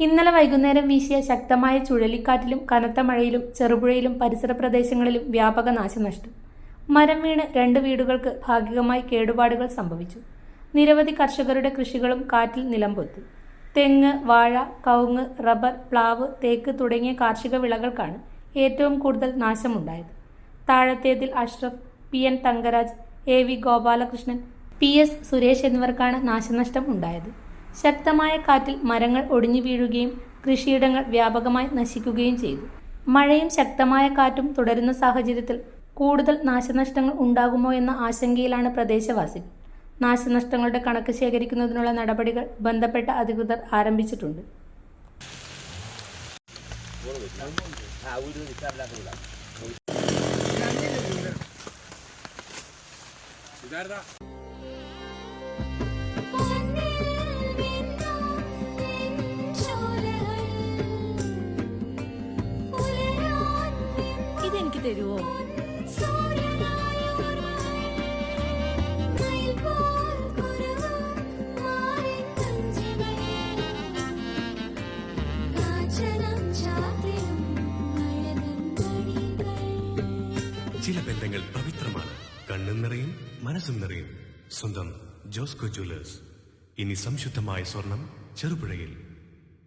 ഇന്നലെ വൈകുന്നേരം വീശിയ ശക്തമായ ചുഴലിക്കാറ്റിലും കനത്ത മഴയിലും ചെറുപുഴയിലും പരിസര പ്രദേശങ്ങളിലും വ്യാപക നാശനഷ്ടം. മരം വീണ് 2 വീടുകൾക്ക് ഭാഗികമായി കേടുപാടുകൾ സംഭവിച്ചു. നിരവധി കർഷകരുടെ കൃഷികളും കാറ്റിൽ നിലംപൊത്തി. തെങ്ങ്, വാഴ, കവുങ്ങ്, റബ്ബർ, പ്ലാവ്, തേക്ക് തുടങ്ങിയ കാർഷിക വിളകൾക്കാണ് ഏറ്റവും കൂടുതൽ നാശമുണ്ടായത്. താഴത്തേതിൽ Ashraf, PN Thangaraj, AV Gopalakrishnan, PS Suresh എന്നിവർക്കാണ് നാശനഷ്ടം ഉണ്ടായത്. ശക്തമായ കാറ്റിൽ മരങ്ങൾ ഒടിഞ്ഞു വീഴുകയും കൃഷിയിടങ്ങൾ വ്യാപകമായി നശിക്കുകയും ചെയ്തു. മഴയും ശക്തമായ കാറ്റും തുടരുന്ന സാഹചര്യത്തിൽ കൂടുതൽ നാശനഷ്ടങ്ങൾ ഉണ്ടാകുമോ എന്ന ആശങ്കയിലാണ് പ്രദേശവാസികൾ. നാശനഷ്ടങ്ങളുടെ കണക്ക് ശേഖരിക്കുന്നതിനുള്ള നടപടികൾ ബന്ധപ്പെട്ട അധികൃതർ ആരംഭിച്ചിട്ടുണ്ട്. ഇതെനിക്ക് തരുമോ? ചില ബന്ധങ്ങൾ പവിത്രമാണ്. കണ്ണും നിറയും മനസ്സും നിറയും. സ്വന്തം ജോസ്കോ ജ്വല്ലേഴ്സ്. ഇനി സംശുദ്ധമായ സ്വർണം ചെറുപുഴയിൽ.